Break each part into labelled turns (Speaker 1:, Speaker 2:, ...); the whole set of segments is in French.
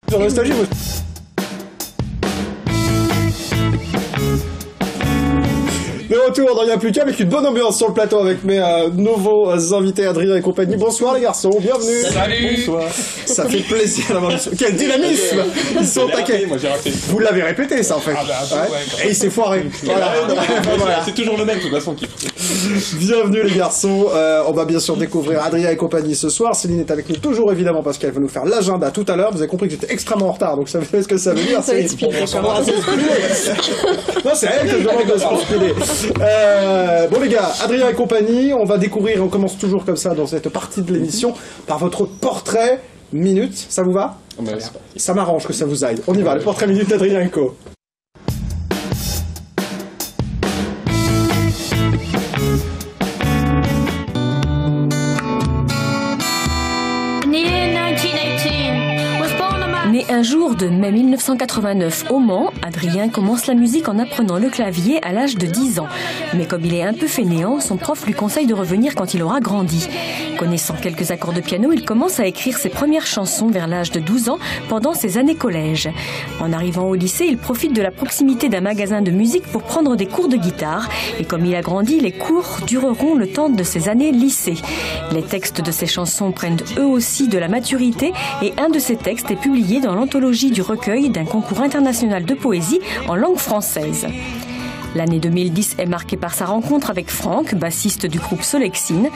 Speaker 1: Sur Nostalgie, moi... De retour dans Y'a plus qu'à avec une bonne ambiance sur le plateau avec mes nouveaux invités Adrien et compagnie. Bonsoir les garçons, bienvenue.
Speaker 2: Salut.
Speaker 1: Bonsoir. Ça fait plaisir d'avoir du... Quel dynamisme. Ils sont taqués.
Speaker 2: Moi j'ai raté.
Speaker 1: Vous l'avez répété ça en fait.
Speaker 2: Ah bah, ouais.
Speaker 1: Et il s'est foiré. Voilà. Voilà.
Speaker 2: C'est toujours le même de toute façon qui...
Speaker 1: Bienvenue les garçons. On va bien sûr découvrir Adrien et compagnie ce soir. Céline est avec nous toujours évidemment parce qu'elle va nous faire l'agenda tout à l'heure. Vous avez compris que j'étais extrêmement en retard, donc ça savez ce que ça veut dire.
Speaker 3: Ça explique.
Speaker 1: Non, c'est à elle que je demande de se conspirer. Bon les gars, Adrien et compagnie, on va découvrir, on commence toujours comme ça dans cette partie de l'émission, par votre portrait minute, ça vous va? Ça m'arrange que ça vous aille. On y va, le portrait minute d'Adrien et Co.
Speaker 4: Né un jour de mai 1989 au Mans, Adrien commence la musique en apprenant le clavier à l'âge de 10 ans. Mais comme il est un peu fainéant, son prof lui conseille de revenir quand il aura grandi. Connaissant quelques accords de piano, il commence à écrire ses premières chansons vers l'âge de 12 ans pendant ses années collège. En arrivant au lycée, il profite de la proximité d'un magasin de musique pour prendre des cours de guitare. Et comme il a grandi, les cours dureront le temps de ses années lycée. Les textes de ses chansons prennent eux aussi de la maturité et un de ces textes est publié dans l'anthologie du recueil d'un concours international de poésie en langue française. L'année 2010 est marquée par sa rencontre avec Franck, bassiste du groupe Solexine.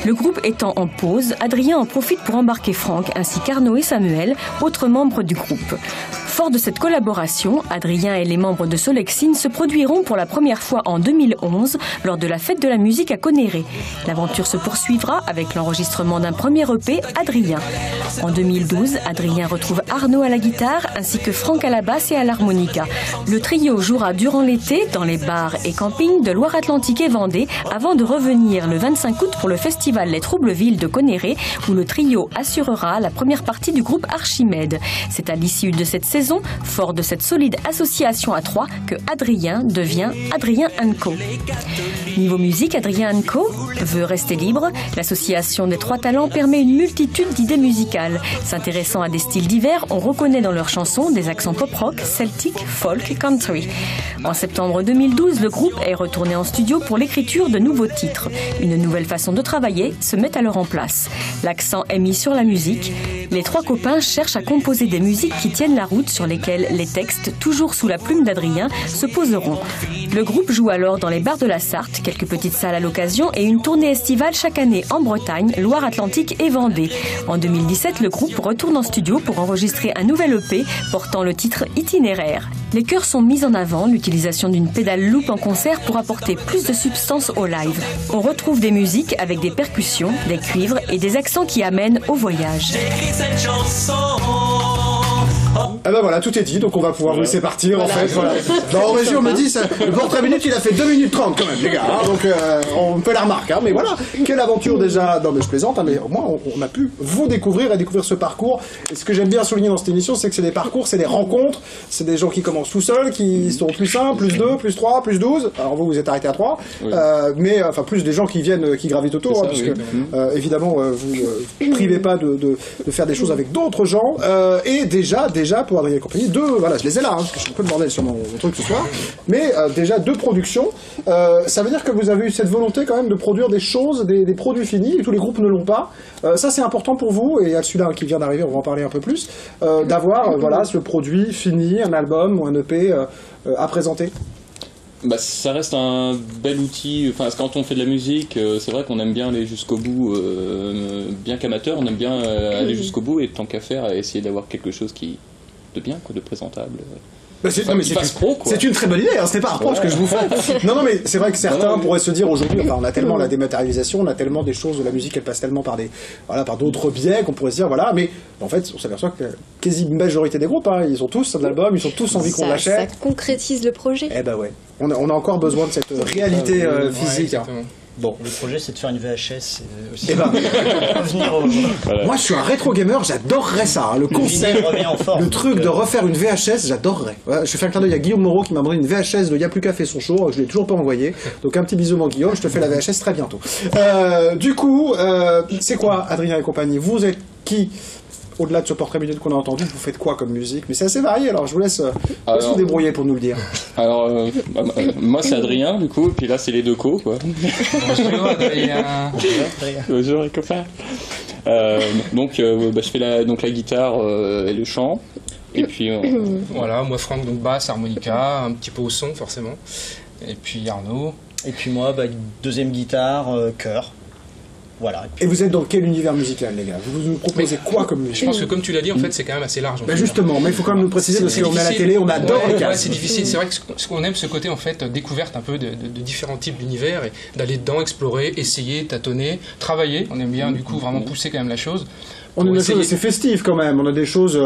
Speaker 4: Le groupe étant en pause, Adrien en profite pour embarquer Franck ainsi qu'Arnaud et Samuel, autres membres du groupe. Fort de cette collaboration, Adrien et les membres de Solexine se produiront pour la première fois en 2011 lors de la fête de la musique à Connerré. L'aventure se poursuivra avec l'enregistrement d'un premier EP, Adrien. En 2012, Adrien retrouve Arnaud à la guitare ainsi que Franck à la basse et à l'harmonica. Le trio jouera durant l'été dans les bars et campings de Loire-Atlantique et Vendée avant de revenir le 25 août pour le festival Les Troubles-Villes de Connerré où le trio assurera la première partie du groupe Archimède. C'est à l'issue de cette saison, fort de cette solide association à trois, que Adrien devient Adrien & Co. Niveau musique, Adrien & Co veut rester libre. L'association des trois talents permet une multitude d'idées musicales. S'intéressant à des styles divers, on reconnaît dans leurs chansons des accents pop-rock, celtique, folk et country. En septembre 2012, le groupe est retourné en studio pour l'écriture de nouveaux titres. Une nouvelle façon de travailler se met alors en place. L'accent est mis sur la musique. Les trois copains cherchent à composer des musiques qui tiennent la route sur lesquelles les textes, toujours sous la plume d'Adrien, se poseront. Le groupe joue alors dans les bars de la Sarthe, quelques petites salles à l'occasion et une tournée estivale chaque année en Bretagne, Loire-Atlantique et Vendée. En 2017, le groupe retourne en studio pour enregistrer un nouvel EP portant le titre Itinéraire. Les chœurs sont mis en avant, l'utilisation d'une pédale loop en concert pour apporter plus de substance au live. On retrouve des musiques avec des percussions, des cuivres et des accents qui amènent au voyage.
Speaker 1: Ah ben voilà, tout est dit, donc on va pouvoir vous laisser partir en fait. Voilà. En régie, on me dit, ça, le portrait minute, il a fait 2 minutes 30 quand même, les gars. Hein, donc on fait la remarque, hein, mais voilà, quelle aventure déjà. Non mais je plaisante, hein, mais au moins on a pu vous découvrir et découvrir ce parcours. Et ce que j'aime bien souligner dans cette émission, c'est que c'est des parcours, c'est des rencontres, c'est des gens qui commencent tout seuls, qui sont plus 1, plus 2, plus 3, plus 12. Alors vous êtes arrêté à 3, oui. Mais enfin plus des gens qui viennent, qui gravitent autour, ça, hein, parce que évidemment vous privez pas de faire des choses avec d'autres gens. Et déjà pour Adrien et compagnie, voilà, je les ai là, hein, parce que je suis un peu le bordel sur mon truc ce soir, mais déjà 2 productions, ça veut dire que vous avez eu cette volonté quand même de produire des choses, des produits finis, et tous les groupes ne l'ont pas. Ça c'est important pour vous, et il y a celui-là qui vient d'arriver, on va en parler un peu plus, d'avoir voilà, ce produit fini, un album ou un EP à présenter.
Speaker 2: Bah, ça reste un bel outil. Enfin, quand on fait de la musique, c'est vrai qu'on aime bien aller jusqu'au bout, bien qu'amateur, on aime bien aller jusqu'au bout, et tant qu'à faire, essayer d'avoir quelque chose de bien, quoi, de présentable.
Speaker 1: Bah c'est une très bonne idée, hein, ce n'est pas un reproche que je vous fais. Non, mais c'est vrai que certains pourraient se dire aujourd'hui, enfin, on a tellement la dématérialisation, on a tellement des choses, de la musique, elle passe tellement par par d'autres biais qu'on pourrait se dire, voilà, mais en fait, on s'aperçoit que la quasi-majorité des groupes, hein, ils ont tous un album, ils ont tous envie qu'on l'achète.
Speaker 3: Ça concrétise le projet.
Speaker 1: Eh ben ouais, on a encore besoin de cette réalité physique. Hein.
Speaker 5: Bon. Le projet, c'est de faire une VHS aussi.
Speaker 1: Eh ben, voilà. Moi, je suis un rétro gamer, j'adorerais ça. Hein, le concept, le truc de refaire une VHS, j'adorerais. Ouais, je fais un clin d'œil à Guillaume Moreau qui m'a demandé une VHS de Y'a plus qu'à fait son show. Je l'ai toujours pas envoyé. Donc un petit bisou mon Guillaume, je te fais la VHS très bientôt. Du coup, c'est quoi Adrien et compagnie? Vous êtes qui? au-delà de ce portrait minute qu'on a entendu, vous faites quoi comme musique? Mais c'est assez varié, alors je vous laisse vous débrouiller pour nous le dire.
Speaker 2: Alors, moi c'est Adrien, du coup, et puis là c'est les deux co, quoi.
Speaker 3: Bonjour Adrien.
Speaker 2: Bonjour les copains. Donc, je fais la guitare et le chant. Et puis
Speaker 3: Voilà, moi Franck, donc basse, harmonica, un petit peu au son forcément. Et puis Arnaud.
Speaker 5: Et puis moi, deuxième guitare, chœur. Voilà.
Speaker 1: Et vous êtes dans quel univers musical, les gars? Vous nous proposez quoi comme musique?
Speaker 3: Je pense que comme tu l'as dit, en fait, c'est quand même assez large.
Speaker 1: Justement, mais il faut quand même nous préciser, parce qu'on est à la télé, on adore les casques.
Speaker 3: C'est difficile. C'est vrai que ce qu'on aime, ce côté, en fait, découverte un peu de différents types d'univers et d'aller dedans, explorer, essayer, tâtonner, travailler. On aime bien, du coup, vraiment pousser quand même la chose.
Speaker 1: On a des choses assez festives quand même, on a des choses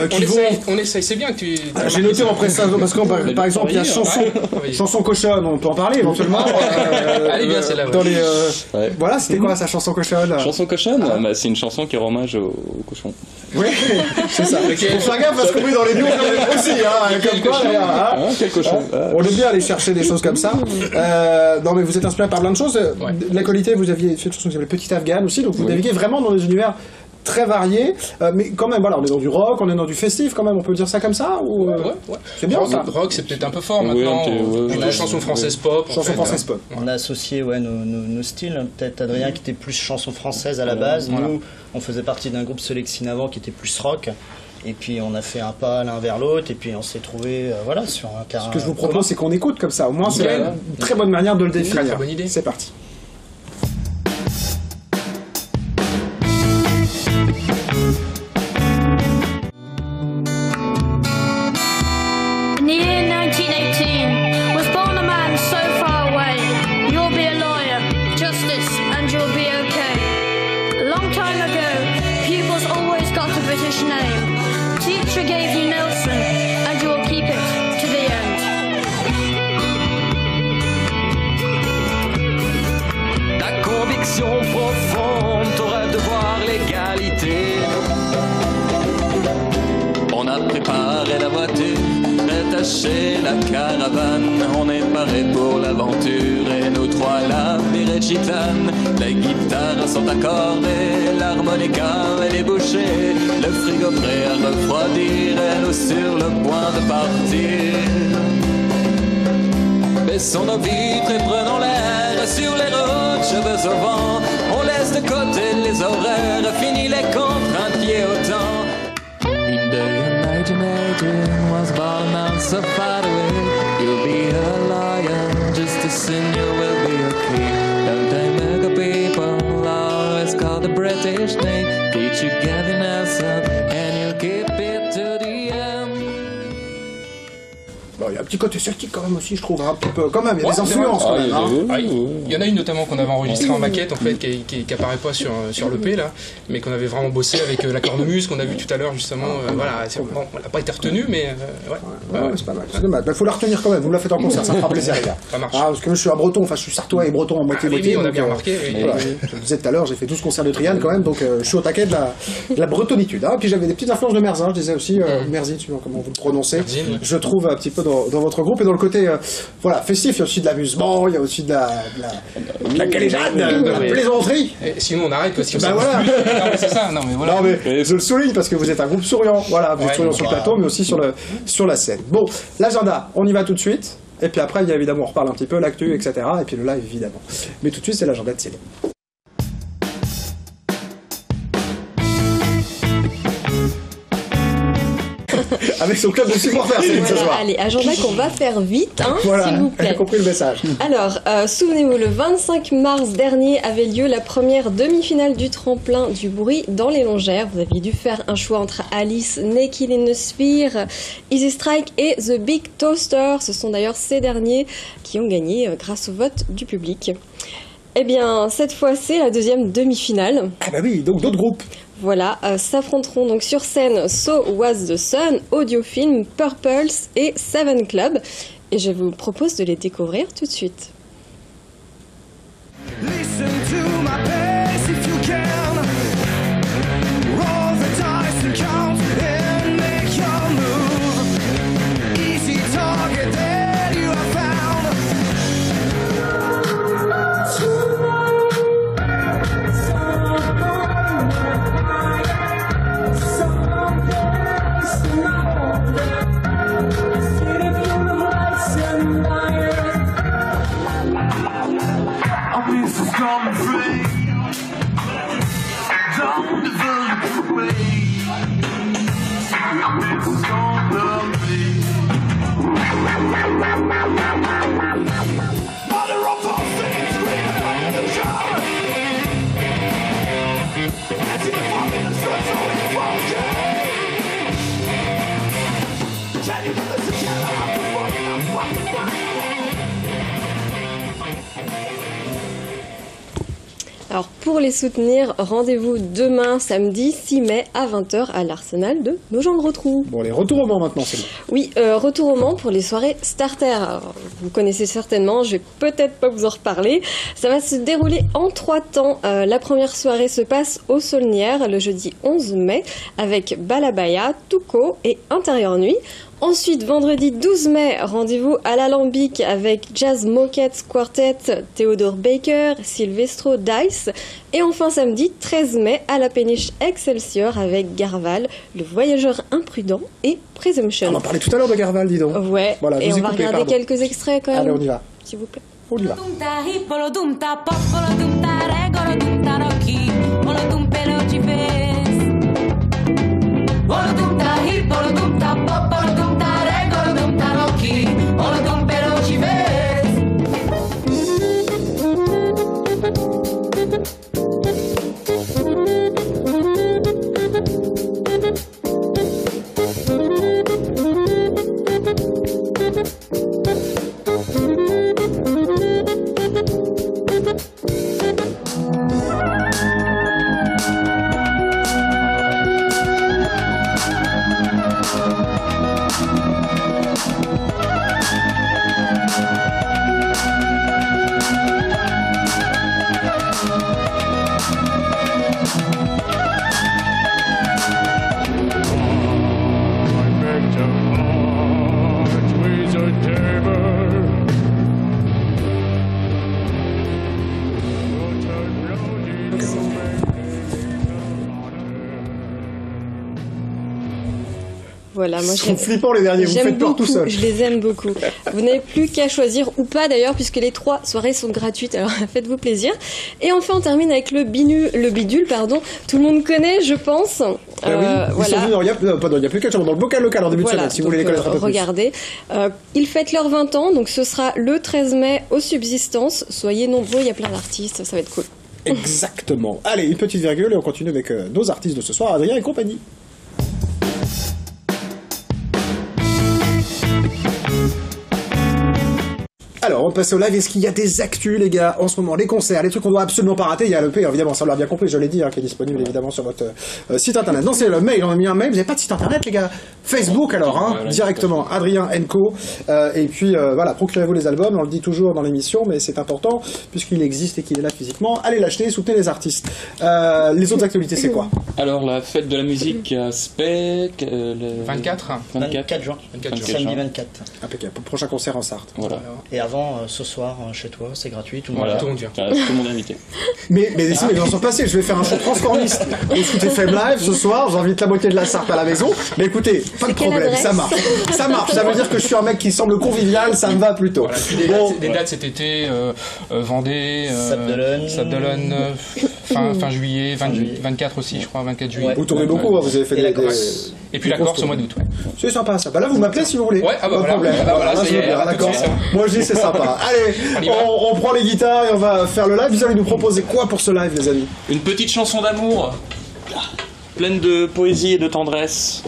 Speaker 1: qui vont...
Speaker 3: on essaye, c'est bien que tu...
Speaker 1: J'ai noté en prestation, parce que par exemple il y a chanson cochonne, on peut en parler éventuellement.
Speaker 3: Allez bien celle-là.
Speaker 1: Voilà, c'était quoi sa chanson cochonne?
Speaker 2: Chanson cochonne, c'est une chanson qui rend hommage au cochon.
Speaker 1: Oui, c'est ça. Faut faire gaffe parce qu'on est dans les news aussi, comme quoi d'ailleurs.
Speaker 2: Quel cochon.
Speaker 1: On aime bien aller chercher des choses comme ça. Non mais vous êtes inspiré par plein de choses. La qualité, vous aviez fait une chanson qui s'appelait Petit Afghan aussi, donc vous naviguez vraiment dans des univers très varié, mais quand même, voilà, on est dans du rock, on est dans du festif quand même, on peut dire ça comme ça ou c'est bien ça.
Speaker 3: Rock, c'est peut-être un peu fort maintenant. Plutôt chanson française pop.
Speaker 1: Chanson française pop.
Speaker 5: On a associé nos styles. Peut-être Adrien qui était plus chanson française à la base. Nous, on faisait partie d'un groupe Solexine avant qui était plus rock. Et puis on a fait un pas l'un vers l'autre, et puis on s'est trouvé sur un terrain.
Speaker 1: Ce que je vous propose, c'est qu'on écoute comme ça. Au moins, c'est une très bonne manière de le définir.
Speaker 3: Très bonne idée.
Speaker 1: C'est parti.
Speaker 6: Profonde, t'auras de voir l'égalité. On a préparé la voiture, détaché la caravane. On est paré pour l'aventure et nous trois la virée gitane. Les guitares sont accordées, l'harmonica elle est bouchée. Le frigo prêt à refroidir et nous sur le point de partir. Baissons nos vitres et prenons l'air sur les routes, cheveux au vent. On laisse de côté les horaires, fini les contraintes liées au temps. In the United was born now so far away. You'll be a lion, just as soon you will be a king. Don't they make a people always call the British name? Teach you Gavin Nelson and you'll keep it to the end.
Speaker 1: Il y a un petit côté celtique quand même aussi, je trouve, un petit peu. Quand même, il y a des influences quand même.
Speaker 3: Il y en a une notamment qu'on avait enregistrée en maquette en fait, qui apparaît pas sur l'EP là, mais qu'on avait vraiment bossé avec la cornemuse qu'on a vu tout à l'heure justement. Voilà, bon, on n'a pas été retenu, mais
Speaker 1: c'est pas mal. C'est dommage. Faut la retenir quand même. Vous me la faites en concert, ça me fera plaisir, les gars.
Speaker 3: Ça marche.
Speaker 1: Parce que moi, je suis un breton, enfin, je suis sartois et breton en moitié-moitié.
Speaker 3: Oui, on a bien remarqué.
Speaker 1: Voilà. Je le disais tout à l'heure, j'ai fait 12 concerts de Triane quand même, donc je suis au taquet de la bretonitude. Puis j'avais des petites influences de Merzin, je disais aussi, Merzin, suivant comment vous le prononcez. Je trouve un petit peu dans votre groupe. Et dans le côté festif, il y a aussi de l'amusement, il y a aussi de la galéjade, de la plaisanterie.
Speaker 3: Et sinon on arrête parce que
Speaker 1: voilà.
Speaker 3: C'est ça, non mais voilà.
Speaker 1: Non mais je le souligne parce que vous êtes un groupe souriant, voilà, vous êtes souriant sur le plateau mais aussi sur la scène. Bon, l'agenda, on y va tout de suite, et puis après il y a évidemment, on reparle un petit peu, l'actu, etc. Et puis le live évidemment. Mais tout de suite c'est l'agenda de Céline. Avec son club de supporters, Céline, ce soir.
Speaker 7: Allez, agenda qu'on va faire vite,
Speaker 1: voilà,
Speaker 7: s'il vous plaît.
Speaker 1: J'ai compris le message.
Speaker 7: Alors, souvenez-vous, le 25 mars dernier avait lieu la première demi-finale du tremplin du bruit dans les Longères. Vous aviez dû faire un choix entre Alice, Naked in the Sphere, Easy Strike et The Big Toaster. Ce sont d'ailleurs ces derniers qui ont gagné grâce au vote du public. Eh bien, cette fois, c'est la deuxième demi-finale.
Speaker 1: Ah bah oui, donc d'autres groupes.
Speaker 7: Voilà, s'affronteront donc sur scène So Was the Sun, Audiofilm, Purples et Seven Club. Et je vous propose de les découvrir tout de suite.
Speaker 8: Listen to my pace if you can. Roll the dice and count and make your move. Easy target that you have found. afraid. Don't develop away. It's all of me. Mother of all things, revolution. As if I'm in the struggle, it's walking. Can you put this together? I'm walking, I'm walking.
Speaker 7: Alors pour les soutenir, rendez-vous demain samedi 6 mai à 20h à l'Arsenal de Nogent-le-Rotrou.
Speaker 1: Bon, les retours au Mans maintenant, c'est bon.
Speaker 7: Oui, retour au Mans pour les soirées Starter. Alors, vous connaissez certainement, je vais peut-être pas vous en reparler. Ça va se dérouler en 3 temps. La première soirée se passe au Saulnières le jeudi 11 mai avec Balabaya, Touko et Intérieur Nuit. Ensuite, vendredi 12 mai, rendez-vous à l'Alambic avec Jazz Moquette Quartet, Theodore Baker, Silvestro Dice. Et enfin, samedi 13 mai, à la péniche Excelsior avec Garval, Le Voyageur Imprudent et Presumption.
Speaker 1: On en parlait tout à l'heure de Garval, dis donc.
Speaker 7: Ouais,
Speaker 1: Voilà,
Speaker 7: et
Speaker 1: vous
Speaker 7: on va
Speaker 1: écoutez,
Speaker 7: regarder
Speaker 1: pardon.
Speaker 7: quelques extraits quand même.
Speaker 1: Allez, on y va.
Speaker 7: S'il vous plaît.
Speaker 1: On y va.
Speaker 7: Voilà, moi
Speaker 1: Ils sont flippants les derniers, vous
Speaker 7: j'aime
Speaker 1: faites peur tout
Speaker 7: beaucoup,
Speaker 1: seul.
Speaker 7: je les aime beaucoup. Vous n'avez plus qu'à choisir ou pas d'ailleurs, puisque les 3 soirées sont gratuites, alors faites-vous plaisir. Et enfin, on termine avec le bidule, pardon. Tout le monde connaît, je pense.
Speaker 1: Ah oui, ils sont venus dans il y a plus qu'à dans le bocal local en début de semaine, si vous voulez les connaître un peu plus.
Speaker 7: Regardez, ils fêtent leurs 20 ans, donc ce sera le 13 mai aux Subsistances. Soyez nombreux, il y a plein d'artistes, ça va être cool.
Speaker 1: Exactement. Allez, une petite virgule et on continue avec nos artistes de ce soir, Adrien et compagnie. Alors, on passe au live. Est-ce qu'il y a des actus, les gars, en ce moment? Les concerts, les trucs qu'on doit absolument pas rater. Il y a l'EP, évidemment, ça l'a bien compris, je l'ai dit, qui est disponible évidemment sur votre site internet. Non, c'est le mail, on a mis un mail. Vous n'avez pas de site internet, les gars? Facebook, alors, directement. Adrien Enco. Et puis, voilà, procurez-vous les albums. On le dit toujours dans l'émission, mais c'est important, puisqu'il existe et qu'il est là physiquement. Allez l'acheter, soutenez les artistes. Les autres actualités, c'est quoi?
Speaker 2: Alors, la fête de la musique à Spec.
Speaker 3: 24
Speaker 5: juin. Samedi 24.
Speaker 1: Impeccable. Prochain concert en Sarthe.
Speaker 2: Voilà.
Speaker 5: Et avant, ce soir, chez toi, c'est gratuit, tout le
Speaker 2: Voilà.
Speaker 5: monde
Speaker 3: Tout le monde vient.
Speaker 2: Tout le monde est invité.
Speaker 1: Mais ils en sont passés. Je vais faire un show transformiste au Foot FM Live ce soir. J'invite la moitié de la Sarthe à la maison. Mais écoutez, pas de
Speaker 7: quelle
Speaker 1: problème,
Speaker 7: adresse
Speaker 1: ça marche. Ça marche. Ça veut dire que je suis un mec qui semble convivial. Ça me va plutôt.
Speaker 3: Voilà, puis des dates cet été, Vendée, Sabdelon, fin juillet, 24 aussi, je crois, 24 juillet.
Speaker 1: Vous tournez beaucoup, hein, vous avez fait
Speaker 5: Et la Corse.
Speaker 3: Et puis la Corse au mois d'août. Ouais.
Speaker 1: C'est sympa ça. Bah là, vous m'appelez si vous voulez.
Speaker 3: Ouais, ah bah
Speaker 1: Pas de
Speaker 3: voilà.
Speaker 1: problème.
Speaker 3: Ah bah voilà, ça
Speaker 1: je
Speaker 3: y
Speaker 1: veux
Speaker 3: est,
Speaker 1: bien,
Speaker 3: tout de
Speaker 1: d'accord.
Speaker 3: suite.
Speaker 1: Moi je dis c'est sympa. Allez,
Speaker 3: On y va.
Speaker 1: on prend les guitares et on va faire le live. Vous allez nous proposer quoi pour ce live, les amis?
Speaker 2: Une petite chanson d'amour, pleine de poésie et de tendresse.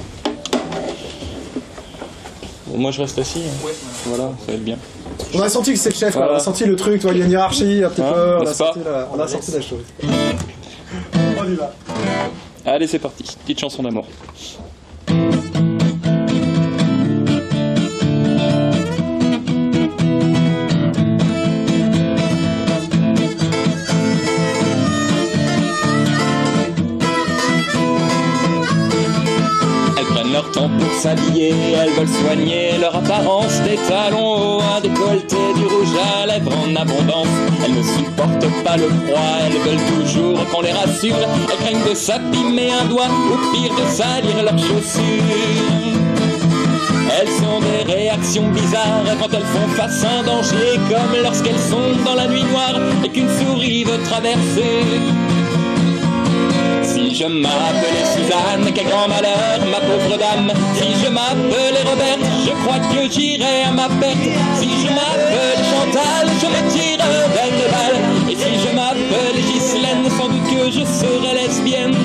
Speaker 2: Bon, moi je reste assis. Hein. Voilà, ça va être bien.
Speaker 1: On a senti que c'est le chef,
Speaker 2: Voilà.
Speaker 1: on a senti le truc, il y a une hiérarchie un petit
Speaker 2: Hein,
Speaker 1: peu,
Speaker 2: n'est-ce pas
Speaker 1: on a senti la chose. On y va.
Speaker 2: Allez, c'est parti. Petite chanson d'amour. Elles prennent leur temps pour s'habiller, elles veulent soigner leur apparence, des talons hauts, un décolleté, du rouge à lèvres en abondance. Elles ne supportent pas le froid, elles veulent toujours qu'on les rassure. Elles craignent de s'abîmer un doigt ou pire de salir leurs chaussures. Elles sont des
Speaker 6: des réactions bizarres quand elles font face à un danger, comme lorsqu'elles sont dans la nuit noire et qu'une souris veut traverser. Si je m'appelais Suzanne, quel grand malheur, ma pauvre dame. Si je m'appelais Robert, je crois que j'irais à ma perte. Si je m'appelais Chantal, je me tirerais de balles. Et si je m'appelais Ghislaine, sans doute que je serais lesbienne.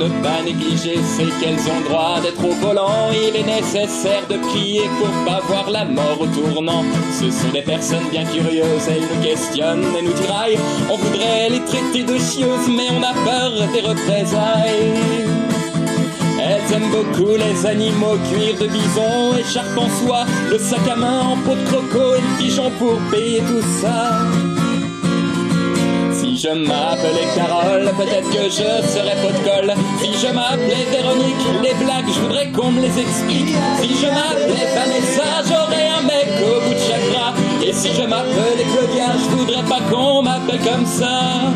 Speaker 6: Ne pas négliger celles qu'elles ont droit d'être au volant. Il est nécessaire de prier pour pas voir la mort au tournant. Ce sont des personnes bien curieuses, elles nous questionnent et nous tiraillent. On voudrait les traiter de chieuses, mais on a peur des représailles. Elles aiment beaucoup les animaux, cuir de bison, écharpe en soie, le sac à main en peau de croco et le pigeon pour payer tout ça. Si je m'appelais Carole, peut-être que je serais pot de colle. Si je m'appelais Véronique, les blagues, je voudrais qu'on me les explique. Si je m'appelais Vanessa, j'aurais un mec au bout de chaque bras. Et si je m'appelais Claudia, je voudrais pas qu'on m'appelle comme ça.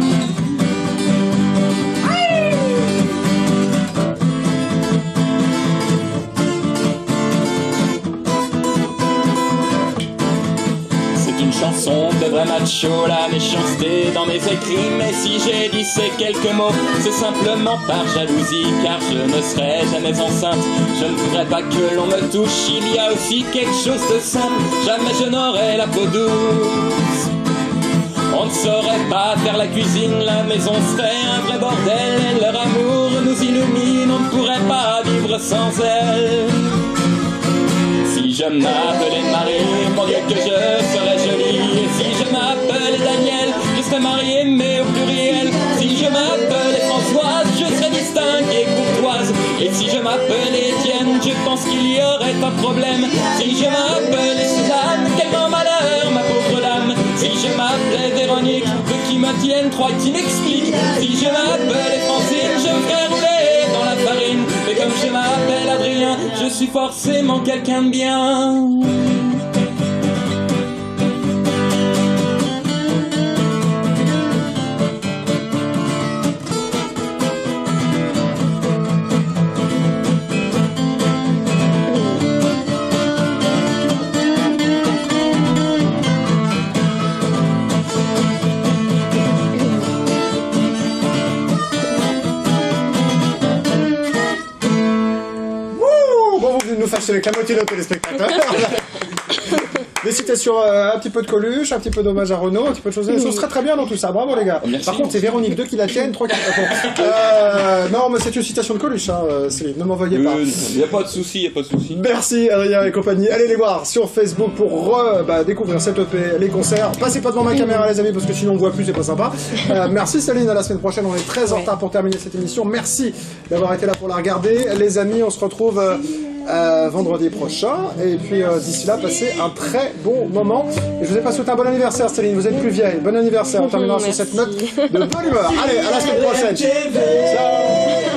Speaker 6: Chanson de vrai macho, la méchanceté dans mes écrits. Mais si j'ai dit ces quelques mots, c'est simplement par jalousie, car je ne serai jamais enceinte. Je ne voudrais pas que l'on me touche. Il y a aussi quelque chose de simple, jamais je n'aurai la peau douce. On ne saurait pas faire la cuisine, la maison serait un vrai bordel. Et leur amour nous illumine, on ne pourrait pas vivre sans elle. Si je m'appelais Marie, mon Dieu que je serais jolie. Et si je m'appelais Daniel, je serais mariée mais au pluriel. Si je m'appelais Françoise, je serais distinguée, courtoise. Et si je m'appelais Étienne, je pense qu'il y aurait un problème. Si je m'appelais Suzanne, quel grand malheur, ma pauvre dame. Si je m'appelais Véronique, ceux qui me tiennent croient qu'ils m'expliquent. Si je m'appelais Francine, je me ferais rouler dans la farine. Mais comme je m'appelle Adrien, je suis forcément quelqu'un de bien.
Speaker 1: Nous fâcher avec la moitié de nos téléspectateurs. Des citations, un petit peu de Coluche, un petit peu d'hommage à Renaud, un petit peu de choses. Des choses très très bien dans tout ça. Bravo les gars.
Speaker 2: Merci.
Speaker 1: Par contre, c'est Véronique 2 qui la tienne, 3 qui non, mais c'est une citation de Coluche, hein, Céline. Ne m'envoyez pas.
Speaker 2: Il n'y a pas de souci, il n'y a pas de souci.
Speaker 1: Merci Adrien et compagnie. Allez les voir sur Facebook pour découvrir cette EP, les concerts. Passez pas devant ma caméra les amis parce que sinon on voit plus, c'est pas sympa. Merci Céline, à la semaine prochaine. On est très en retard pour terminer cette émission. Merci d'avoir été là pour la regarder. Les amis, on se retrouve vendredi prochain. Et puis d'ici là, passez un très bon moment. Et je vous ai pas souhaité un bon anniversaire Céline, vous êtes plus vieille. Bon anniversaire, on terminera sur cette note de bonne humeur. Allez, à la semaine prochaine. Ciao.